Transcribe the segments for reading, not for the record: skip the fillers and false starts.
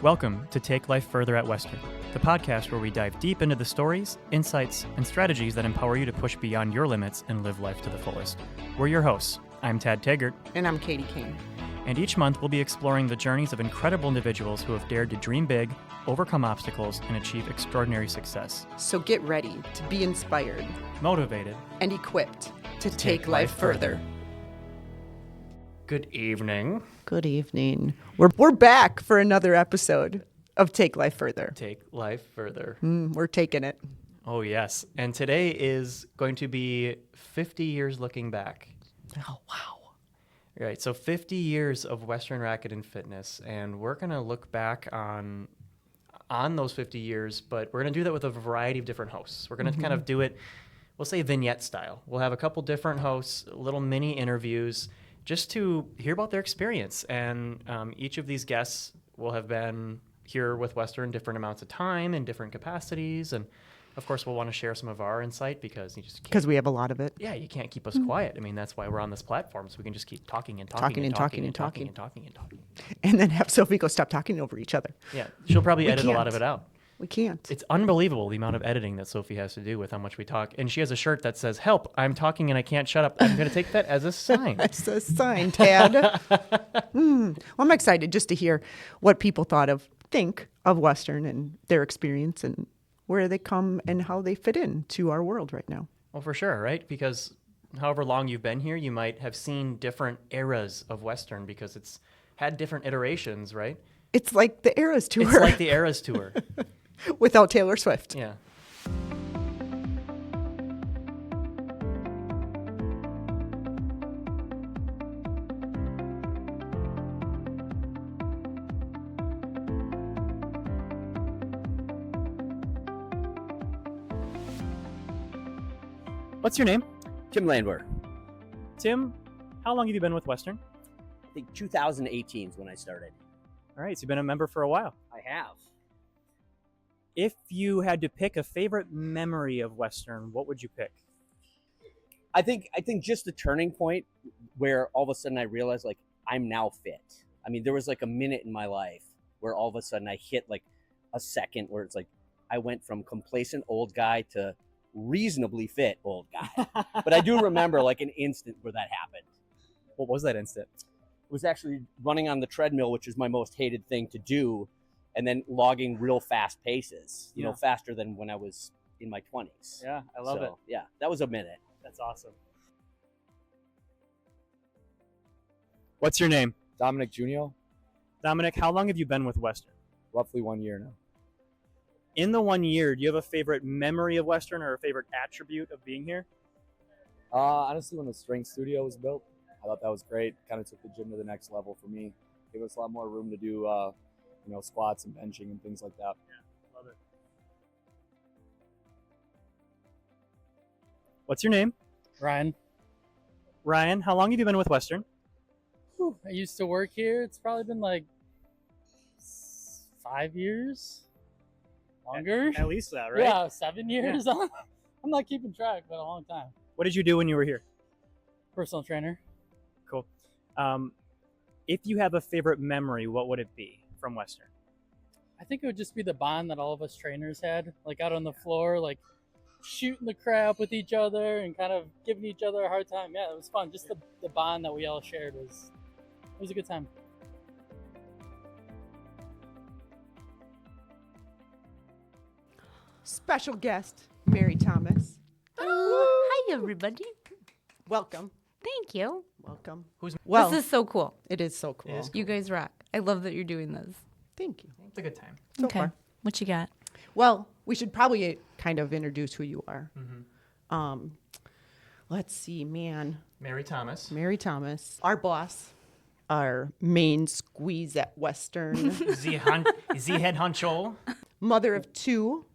Welcome to Take Life Further at Western, the podcast where we dive deep into the stories, insights, and strategies that empower you to push beyond your limits and live life to the fullest. We're your hosts. I'm Tad Taggart. And I'm Katie King. And each month we'll be exploring the journeys of incredible individuals who have dared to dream big, overcome obstacles, and achieve extraordinary success. So get ready to be inspired, Motivated, and equipped to take life further. Good evening. Good evening. We're back for another episode of Take Life Further. Take life further. We're taking it. Oh, yes. And today is going to be 50 years looking back. Oh, wow. Right. So 50 years of Western Racket and Fitness. And we're going to look back on those 50 years, but we're going to do that with a variety of different hosts. We're going to kind of do it, we'll say vignette style. We'll have a couple different hosts, little mini interviews, just to hear about their experience. And each of these guests will have been here with Western different amounts of time in different capacities. And of course, we'll want to share some of our insight because you just can't. Because we have a lot of it. Yeah, you can't keep us quiet. I mean, that's why we're on this platform, so we can just keep talking and talking and talking and talking and talking and talking. And then have Sophie go stop talking over each other. Yeah, she'll probably edit a lot of it out. We can't. It's unbelievable the amount of editing that Sophie has to do with how much we talk. And she has a shirt that says, "Help, I'm talking and I can't shut up." I'm going to take that as a sign. That's a sign, Tad. Well, I'm excited just to hear what people think of Western and their experience and where they come and how they fit into our world right now. Well, for sure, right? Because however long you've been here, you might have seen different eras of Western because it's had different iterations, right? It's like the Eras Tour. It's like the Eras Tour. Without Taylor Swift. Yeah. What's your name? Tim Landwehr. Tim, how long have you been with Western? I think 2018 is when I started. All right, so you've been a member for a while. I have. If you had to pick a favorite memory of Western, what would you pick? I think just the turning point where all of a sudden I realized like I'm now fit. I mean, there was like a minute in my life where all of a sudden I hit like a second where it's like I went from complacent old guy to reasonably fit old guy. But I do remember like an instant where that happened. What was that instant? It was actually running on the treadmill, which is my most hated thing to do, and then logging real fast paces, you know, faster than when I was in my 20s. Yeah, I love it. Yeah, that was a minute. That's awesome. What's your name? Dominic Junio, Dominic, how long have you been with Western? roughly 1 year now. In the 1 year, do you have a favorite memory of Western or a favorite attribute of being here? Honestly, when the strength studio was built, I thought that was great. Kind of took the gym to the next level for me. Gave us a lot more room to do, squats and benching and things like that. Yeah, love it. What's your name? Ryan. Ryan, how long have you been with Western? I used to work here. It's probably been like 5 years. Longer? At least that, right? Yeah, 7 years. Yeah. I'm not keeping track, but a long time. What did you do when you were here? Personal trainer. Cool. If you have a favorite memory, what would it be from Western? I think it would just be the bond that all of us trainers had, like out on the floor, like shooting the crap with each other and kind of giving each other a hard time. Yeah, it was fun. Just the bond that we all shared was a good time. Special guest, Mary Thomas. Hi, everybody. Welcome. Thank you. Welcome. Who's Well, This is so cool. it is so cool. It is. You guys rock. I love that you're doing this. Thank you. It's a good time. So far. What you got? Well, we should probably kind of introduce who you are. Let's see, Mary Thomas. Mary Thomas, our boss, our main squeeze at Western, The head honcho. mother of two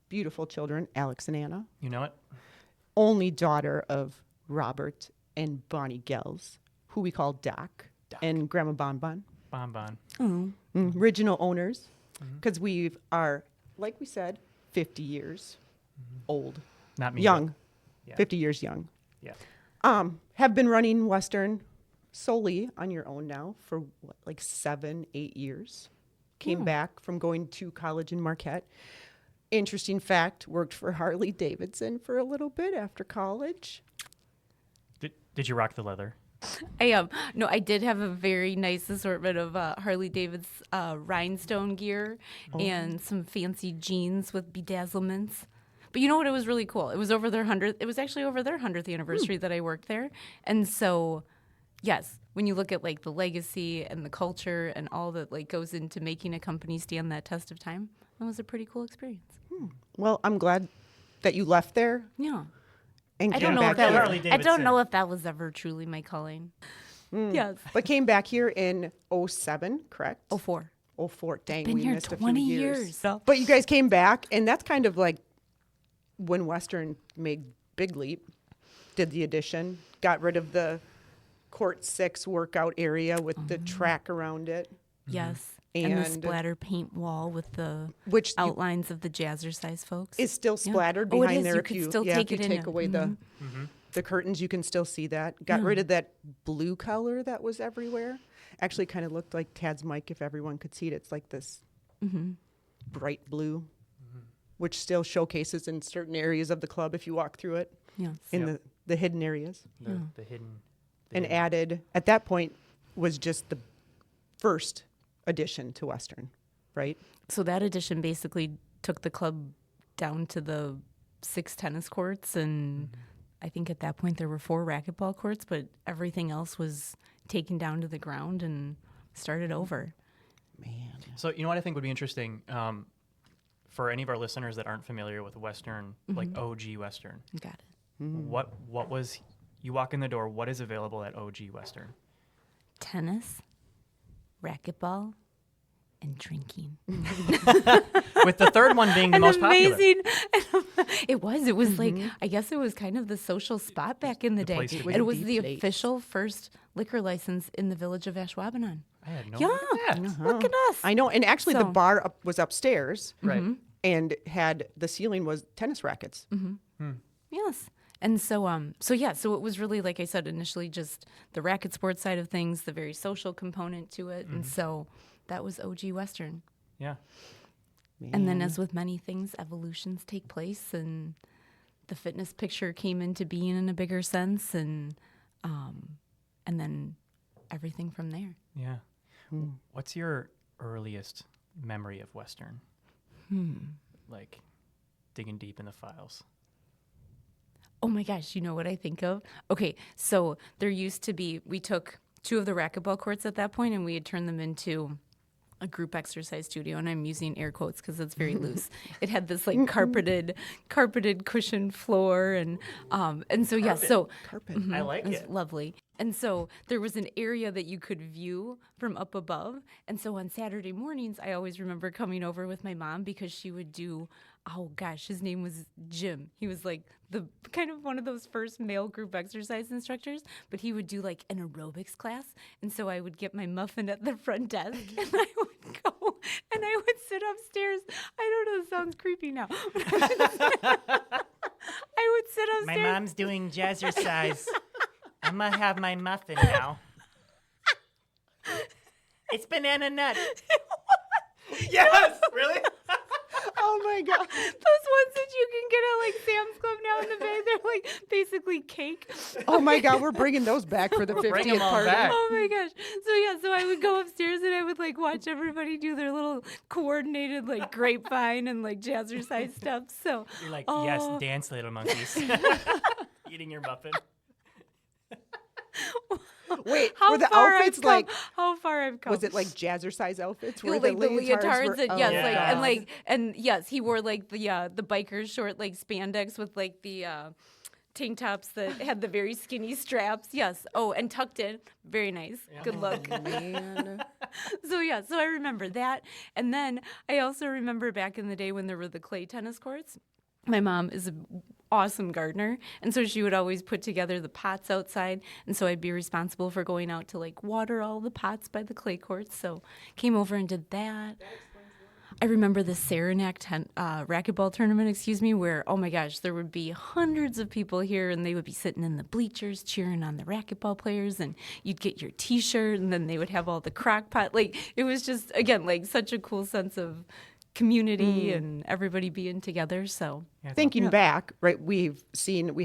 beautiful children, Alex and Anna, You know it? only daughter of Robert and Bonnie Gels, who we call Doc, and Grandma Bonbon. Bonbon. Original owners, because we are, like we said, 50 years old. Not me. Young. Yeah. 50 years young. Yeah. Have been running Western solely on your own now for what, like 7-8 years. came back from going to college in Marquette. Interesting fact, worked for Harley Davidson for a little bit after college. Did you rock the leather? I am. No, I did have a very nice assortment of Harley David's rhinestone gear and some fancy jeans with bedazzlements. But you know what? It was really cool. It was over their 100th. It was actually over their 100th anniversary that I worked there. And so, yes, when you look at like the legacy and the culture and all that like goes into making a company stand that test of time, it was a pretty cool experience. Well, I'm glad that you left there Yeah. and I came don't know back if that here. Harley was, I don't Davidson. know if that was ever truly my calling. Yes. But came back here in '07, correct? 04. '04. Dang, Been we here missed 20 a few years. But you guys came back, and that's kind of like when Western made big leap, did the addition, got rid of the Court 6 workout area with the track around it, Yes. And the And- splatter paint wall with the which you- outlines of the jazzercise folks. is still Yeah. splattered Oh, it behind is. there. You if could you still yeah, take if you it in take it. away the curtains, you can still see that. Got rid of that blue color that was everywhere. Actually, kind of looked like Tad's mic if everyone could see it. It's like this bright blue, which still showcases in certain areas of the club if you walk through it Yes. in the hidden areas. The hidden. And added at that point was just the first addition to Western, right? So that addition basically took the club down to the 6 tennis courts, and I think at that point there were 4 racquetball courts, but everything else was taken down to the ground and started over. Man. So you know what I think would be interesting for any of our listeners that aren't familiar with Western, like OG Western. Got it. What was you walk in the door? What is available at OG Western? Tennis, racquetball, and drinking. With the third one being the most popular. Amazing. It was like, I guess it was kind of the social spot back in the day. place to be. It was With the the official first liquor license in the village of Ashwaubenon. I had no Yeah, idea that. look at us. I know, and actually the So- bar was upstairs Right. and had the ceiling was tennis rackets. Yes. And so it was really, like I said, initially just the racket sports side of things, the very social component to it. And so that was OG Western. Yeah. And then, as with many things, evolutions take place, and the fitness picture came into being in a bigger sense, and then everything from there. Yeah. What's your earliest memory of Western? Like digging deep in the files. Oh my gosh, you know what I think of? Okay, so there used to be, we took 2 of the racquetball courts at that point, and we had turned them into a group exercise studio, and I'm using air quotes because it's very loose. It had this like carpeted cushion floor, and so yeah, so Carpet. I like it was it. lovely. And so there was an area that you could view from up above. And so on Saturday mornings, I always remember coming over with my mom because she would do, oh gosh, his name was Jim. He was like the kind of one of those first male group exercise instructors, but he would do like an aerobics class. And so I would get my muffin at the front desk and I would go and I would sit upstairs. I don't know, it sounds creepy now. I would sit upstairs. My mom's doing jazzercise. I'm gonna have my muffin now. It's banana nut. Yes, really? Oh my god. Those ones that you can get at like Sam's Club now in the bag, they're like basically cake. Oh my god, we're bringing those back for the 50th Bring 'em all party. back. Oh my gosh. So I would go upstairs and I would like watch everybody do their little coordinated like grapevine and like jazzercise stuff. So You're like, Oh. yes, dance, little monkeys. Eating your muffin. Wait, how were the far outfits I've come, like how far I've come. was it like jazzercise outfits? You know, Were like the leotards were- and oh yes, my like God. and yes, he wore like the biker short like spandex with like the tank tops that had the very skinny straps. Yes. Oh, and tucked in. Very nice. Good look. Man. So I remember that. And then I also remember back in the day when there were the clay tennis courts. My mom is an awesome gardener, and so she would always put together the pots outside, and so I'd be responsible for going out to like water all the pots by the clay courts. So came over and did that. I remember the Saranac racquetball tournament, where, oh my gosh, there would be hundreds of people here and they would be sitting in the bleachers cheering on the racquetball players, and you'd get your t-shirt and then they would have all the crock pot. Like, it was just, again, like such a cool sense of community and everybody being together. So Thinking back, right, we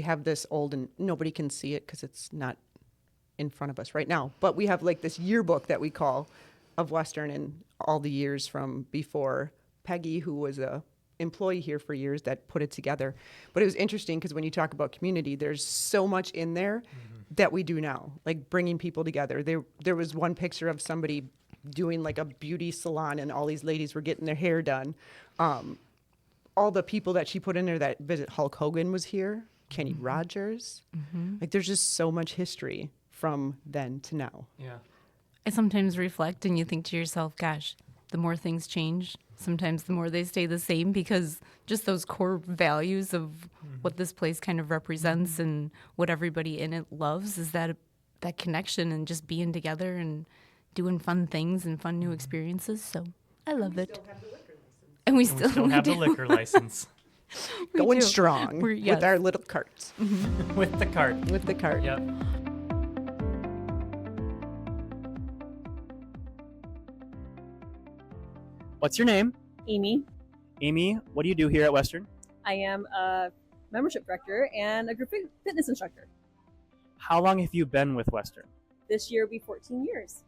have this old, and nobody can see it because it's not in front of us right now, but we have like this yearbook that we call of Western, and all the years from before Peggy, who was a employee here for years, that put it together. But it was interesting because when you talk about community, there's so much in there that we do now, like bringing people together. There was one picture of somebody doing like a beauty salon, and all these ladies were getting their hair done. All the people that she put in there that visit, Hulk Hogan was here, Kenny Rogers. Like, there's just so much history from then to now. Yeah. I sometimes reflect and you think to yourself, gosh, the more things change, sometimes the more they stay the same, because just those core values of what this place kind of represents and what everybody in it loves is that connection and just being together and doing fun things and fun new experiences. So I love it. And we still have the liquor license. Going do. strong Yes. with our little carts. With the cart. With the cart. Yep. What's your name? Amy. Amy, what do you do here at Western? I am a membership director and a group fitness instructor. How long have you been with Western? This year will be 14 years.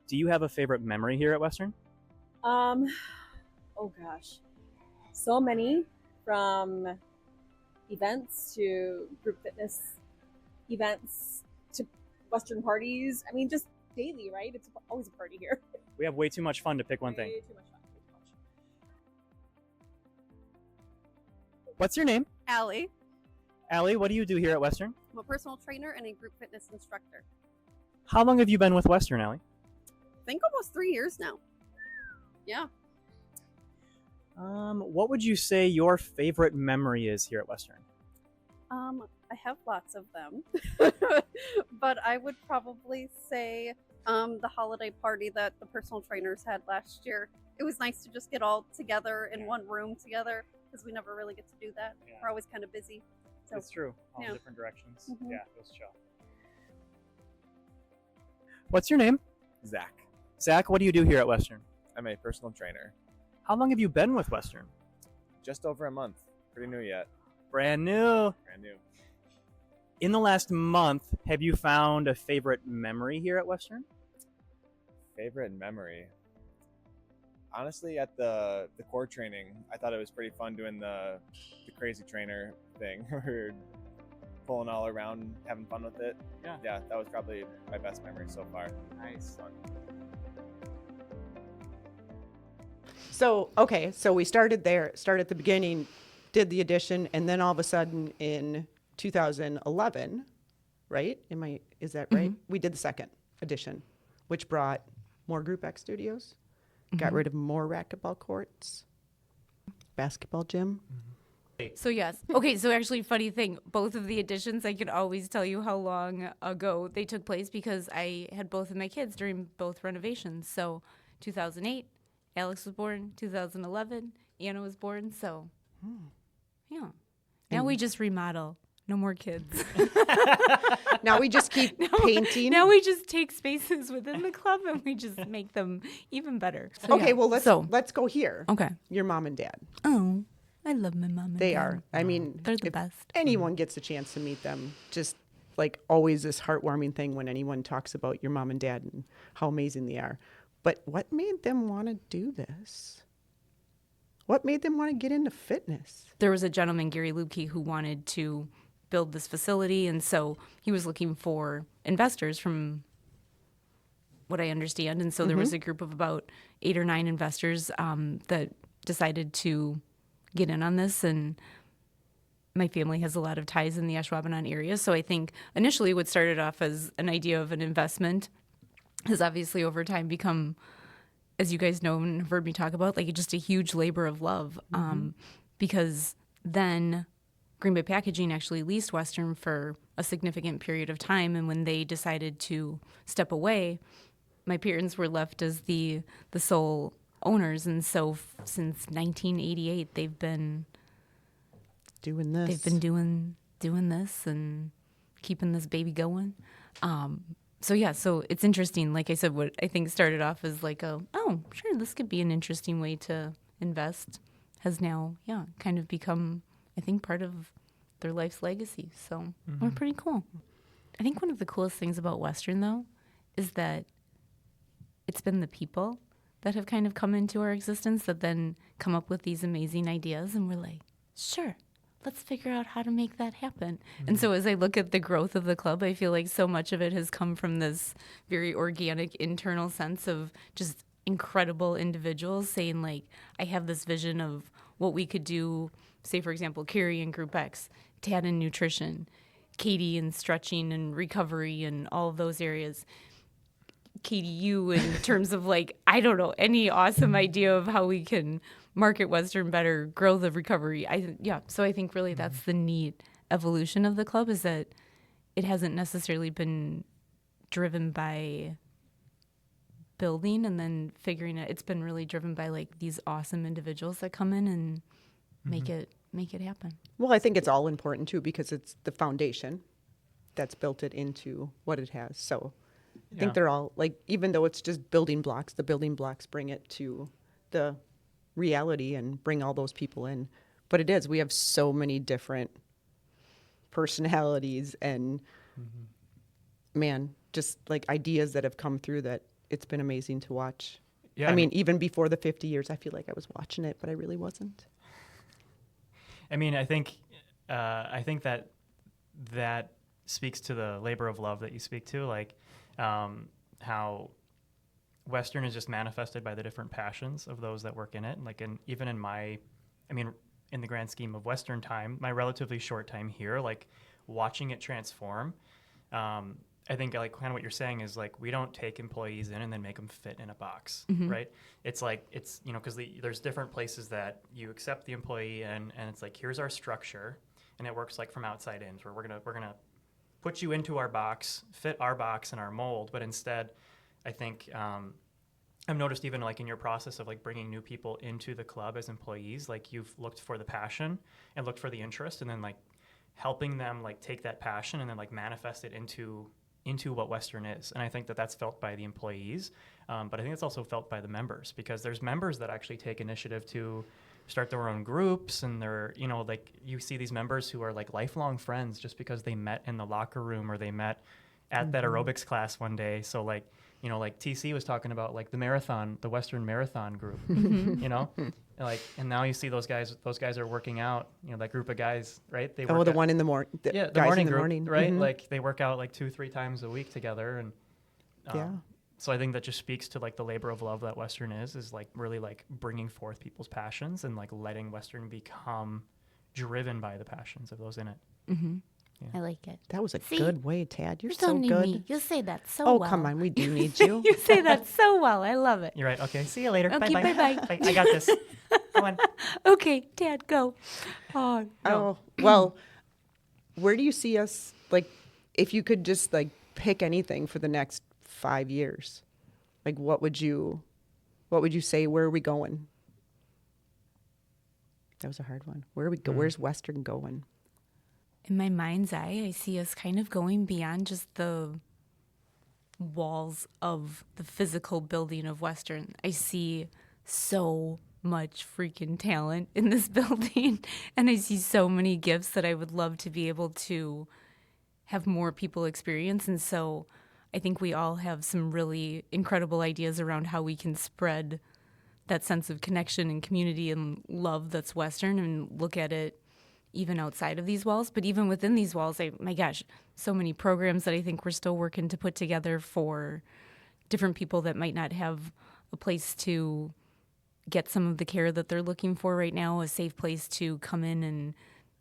Do you have a favorite memory here at Western? Oh gosh. So many, from events to group fitness events to Western parties. I mean, just daily, right? It's always a party here. We have way too much fun to pick one thing. Way too much fun. Way too much. What's your name? Allie. Allie, what do you do here at Western? I'm a personal trainer and a group fitness instructor. How long have you been with Western, Allie? I think almost 3 years now. Yeah. What would you say your favorite memory is here at Western? I have lots of them, but I would probably say the holiday party that the personal trainers had last year. It was nice to just get all together in one room together, because we never really get to do that. Yeah. We're always kind of busy. So It's true. All yeah. different directions. Mhm. Yeah, it was chill. What's your name? Zach. Zach, what do you do here at Western? I'm a personal trainer. How long have you been with Western? Just over a month. Pretty new yet. Brand new. Brand new. In the last month, have you found a favorite memory here at Western? Favorite memory? Honestly, at the core training, I thought it was pretty fun doing the crazy trainer thing. We're pulling all around, having fun with it. Yeah, that was probably my best memory so far. Nice. Fun. So, okay, so we started at the beginning, did the addition, and then all of a sudden in 2011, right? Is that right? We did the second edition, which brought more Group X studios, got rid of more racquetball courts, basketball gym. So yes. Okay, so actually funny thing, both of the additions, I could always tell you how long ago they took place because I had both of my kids during both renovations. So 2008, Alex was born, 2011, Anna was born, so yeah. Now we just remodel. No more kids. Now we just keep painting. Now we just take spaces within the club and we just make them even better. So, Okay, yeah. well So- let's go here. Okay. Your mom and dad. Oh, I love my mom and They dad. are. I mean, They're the if best. anyone gets a chance to meet them, just like always this heartwarming thing when anyone talks about your mom and dad and how amazing they are. But what made them want to do this? What made them want to get into fitness? There was a gentleman, Gary Lukey, who wanted to build this facility, and so he was looking for investors from what I understand. And so there was a group of about 8 or 9 investors that decided to get in on this, and my family has a lot of ties in the Ashwaubenon area. So I think initially what started off as an idea of an investment has obviously over time become, as you guys know and have heard me talk about, like just a huge labor of love. Because then Green Bay Packaging actually leased Western for a significant period of time, and when they decided to step away, my parents were left as the sole owners, and so since 1988 they've been Doing this. They've been doing this and keeping this baby going. So it's interesting. Like I said, what I think started off as like sure, this could be an interesting way to invest, has now kind of become, I think, part of their life's legacy. So we're pretty cool. I think one of the coolest things about Western, though, is that it's been the people that have kind of come into our existence that then come up with these amazing ideas, and we're like, sure, let's figure out how to make that happen. And so as I look at the growth of the club, I feel like so much of it has come from this very organic internal sense of just incredible individuals saying, like, I have this vision of what we could do, say, for example, Carrie in Group X, Tad in nutrition, Katie in stretching and recovery and all of those areas. Katie, you in terms of, like, I don't know, any awesome idea of how we can market Western better, grow the recovery. So I think really that's the neat evolution of the club, is that it hasn't necessarily been driven by building and then figuring it. It's been really driven by like these awesome individuals that come in and make it happen. Well, I think it's all important too, because it's the foundation that's built it into what it has. So I think they're all, like, even though it's just building blocks, the building blocks bring it to the reality and bring all those people in. But it is, we have so many different personalities and man, just like ideas that have come through that it's been amazing to watch. Yeah, I mean, even before the 50 years, I feel like I was watching it, but I really wasn't. I mean, I think that speaks to the labor of love that you speak to, like how Western is just manifested by the different passions of those that work in it. Like, even in in the grand scheme of Western time, my relatively short time here, like watching it transform. I think like kind of what you're saying is like, we don't take employees in and then make them fit in a box, right? It's like, it's, because there's different places that you accept the employee in, and it's like, here's our structure, and it works like from outside in, where we're gonna put you into our box, fit our box and our mold. But instead, I think I've noticed even like in your process of like bringing new people into the club as employees, like you've looked for the passion and looked for the interest, and then like helping them like take that passion and then like manifest it into what Western is. And I think that that's felt by the employees, but I think it's also felt by the members, because there's members that actually take initiative to start their own groups, and they're, like you see these members who are like lifelong friends just because they met in the locker room or they met at that aerobics class one day. So like, like TC was talking about like the Western Marathon group, like, and now you see those guys are working out, that group of guys, right? They the one in the morning. The morning group, right? Like they work out like 2-3 times a week together. And so I think that just speaks to like the labor of love that Western is like really like bringing forth people's passions and like letting Western become driven by the passions of those in it. I like it. That was a good way, Tad. You're you so don't need good. Me. You say that so well. Oh, come on. We do need you. You say that so well. I love it. You're right. Okay. See you later. Okay, bye-bye. bye-bye. I got this. Come on. Okay, Dad, go. Oh, no. Oh, well, where do you see us, like, if you could just, like, pick anything for the next 5 years? Like, what would you say? Where are we going? That was a hard one. Where are we go? Where's Western going? In my mind's eye, I see us kind of going beyond just the walls of the physical building of Western. I see so much freaking talent in this building, and I see so many gifts that I would love to be able to have more people experience. And so I think we all have some really incredible ideas around how we can spread that sense of connection and community and love that's Western, and look at it even outside of these walls. But even within these walls, my gosh, so many programs that I think we're still working to put together for different people that might not have a place to get some of the care that they're looking for right now, a safe place to come in and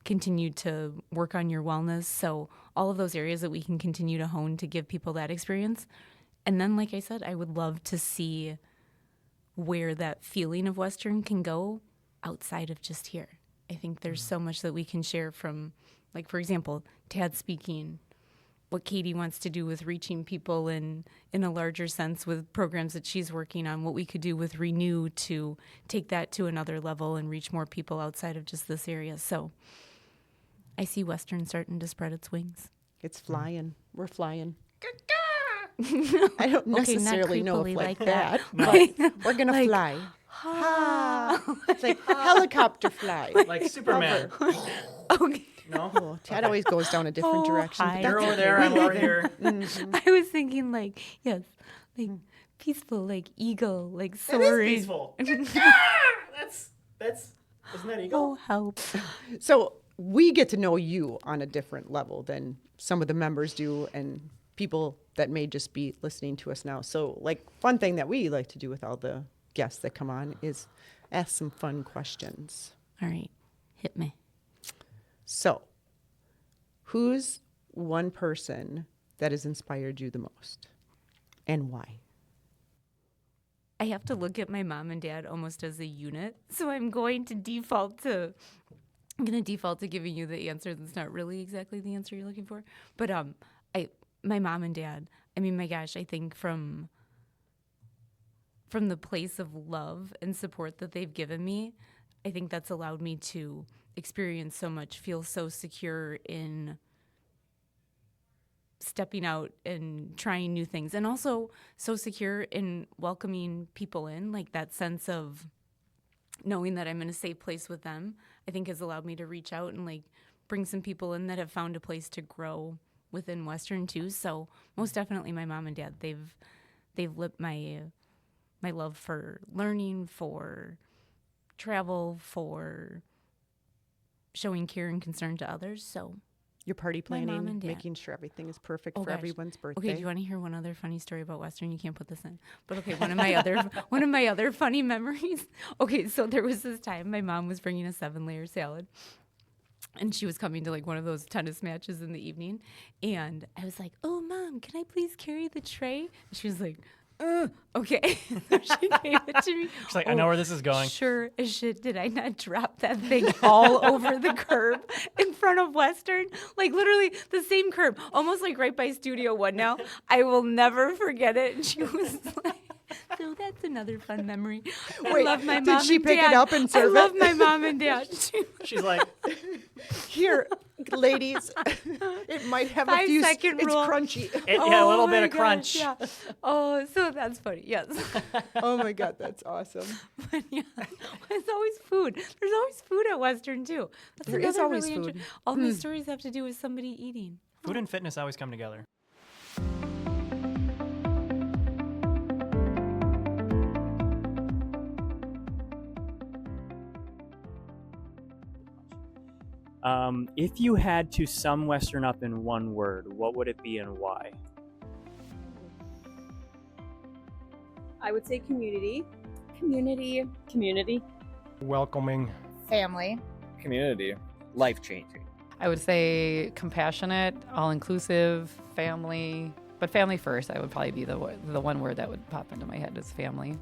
continue to work on your wellness. So all of those areas that we can continue to hone to give people that experience. And then, like I said, I would love to see where that feeling of Western can go outside of just here. I think there's so much that we can share from, like, for example, Tad speaking what Katie wants to do with reaching people in a larger sense with programs that she's working on, what we could do with Renew to take that to another level and reach more people outside of just this area. So I see Western starting to spread its wings. It's flying. We're flying. I don't necessarily know if like that, but we're going to fly. It's like helicopter fly. Like Superman. Okay. No? Oh, Tad always goes down a different direction. Hi. but You're that's over okay. there, I'm over here. I was thinking like, yes, like peaceful, like eagle, like It is soaring. peaceful. That's isn't that Oh, eagle? help. So we get to know you on a different level than some of the members do and people that may just be listening to us now. So like one thing that we like to do with all the guests that come on is ask some fun questions. All right, hit me. So who's one person that has inspired you the most and why? I have to look at my mom and dad almost as a unit. So I'm going to default to giving you the answer that's not really exactly the answer you're looking for. But my mom and dad, I mean, my gosh, I think from the place of love and support that they've given me, I think that's allowed me to experience so much, feel so secure in stepping out and trying new things, and also so secure in welcoming people in, like that sense of knowing that I'm in a safe place with them, I think has allowed me to reach out and like bring some people in that have found a place to grow within Western too. So most definitely my mom and dad, they've lit my love for learning, for travel, for showing care and concern to others. So Your party My mom planning, and dad. making sure everything is perfect Oh, for gosh. everyone's birthday. Okay, do you want to hear one other funny story about Western? You can't put this in. But okay, one of my other funny memories. Okay, so there was this time my mom was bringing a 7-layer salad. And she was coming to like one of those tennis matches in the evening. And I was like, "Oh, Mom, can I please carry the tray?" And she was like, okay. So she gave it to me. She's like, I know where this is going. Sure as shit did I not drop that thing all over the curb in front of Western. Like literally the same curb, almost like right by Studio One now. I will never forget it. And she was like, so that's another fun memory. I Wait, love my did mom she and pick it dad. up and serve I love it? my mom and dad. She's like, Here, ladies, it might have a 5 few. second It's rule. crunchy. yeah, a little my bit of gosh, crunch. Yeah. Oh, so that's funny. Yes. Oh my God, that's awesome. But yeah, it's always food. There's always food at Western too. That's There is another always really food. All my stories have to do with somebody eating. Food and fitness always come together. If you had to sum Western up in one word, what would it be and why? I would say community. Community, Welcoming. Family. Community. Life changing. I would say compassionate, all-inclusive, family, but family first. I would probably be the one word that would pop into my head is family.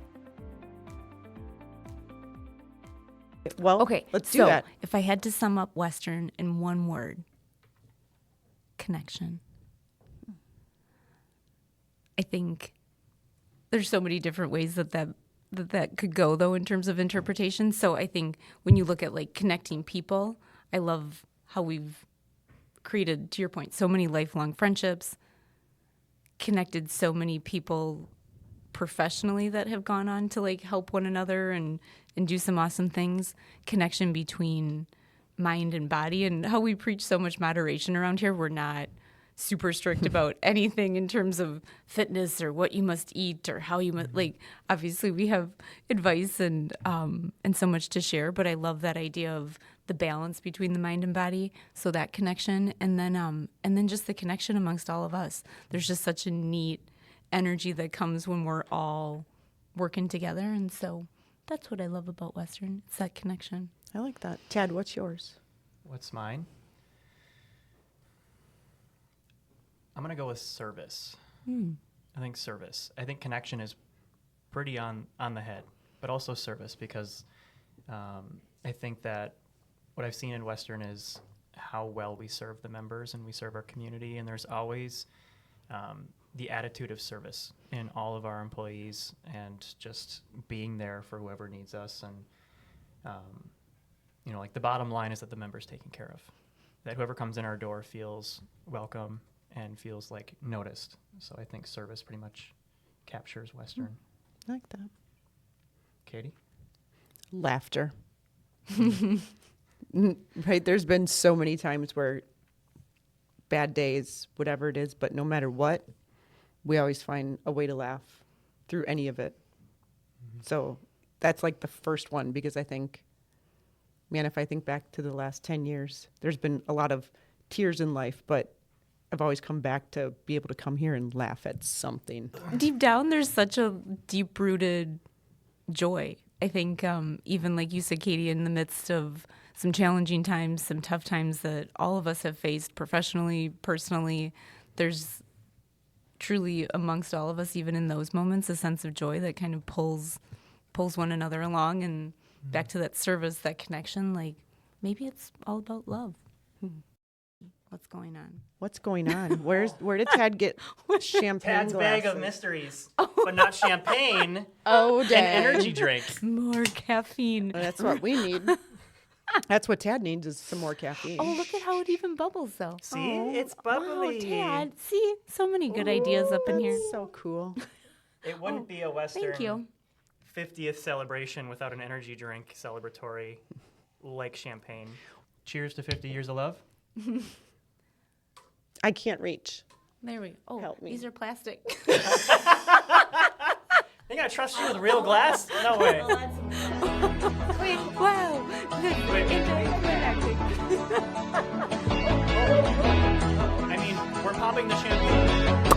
Well, Okay, let's so do that. if I had to sum up Western in one word, connection. I think there's so many different ways that could go though in terms of interpretation. So I think when you look at like connecting people, I love how we've created, to your point, so many lifelong friendships, connected so many people professionally that have gone on to like help one another and do some awesome things. Connection between mind and body, and how we preach so much moderation around here. We're not super strict about anything in terms of fitness or what you must eat or how you must, like, obviously we have advice and so much to share, but I love that idea of the balance between the mind and body. So that connection, and then just the connection amongst all of us. There's just such a neat energy that comes when we're all working together. And so that's what I love about Western. It's that connection. I like that. Tad, what's yours? What's mine? I'm going to go with service. I think service. I think connection is pretty on the head, but also service, because I think that what I've seen in Western is how well we serve the members and we serve our community. And there's always the attitude of service in all of our employees and just being there for whoever needs us. And, you know, like the bottom line is that the member's taken care of, that whoever comes in our door feels welcome and feels like noticed. So I think service pretty much captures Western. I like that. Katie? Laughter. Right? There's been so many times where bad days, whatever it is, but no matter what, we always find a way to laugh through any of it. So that's like the first one, because I think, man, if I think back to the last 10 years, there's been a lot of tears in life, but I've always come back to be able to come here and laugh at something. Deep down, there's such a deep-rooted joy. I think even like you said, Katie, in the midst of some challenging times, some tough times that all of us have faced professionally, personally, there's truly amongst all of us, even in those moments, a sense of joy that kind of pulls one another along and back to that service, that connection. Like maybe it's all about love. What's going on? What's going on? Where did Tad get champagne Tad's bag of glasses? mysteries, but not champagne. Oh, An dang. energy drink. More caffeine. That's what we need. That's what Tad needs, is some more caffeine. Oh, look at how it even bubbles, though. See, it's bubbly. Wow, Tad. See, so many good ideas up in here. That's so cool. It wouldn't be a Western Thank you. 50th celebration without an energy drink celebratory like champagne. Cheers to 50 years of love. I can't reach. There we go. Oh, Help me. these are plastic. They gotta trust you with real glass? No way. Wait, wow. Wait. Intergalactic. I mean, we're popping the champagne.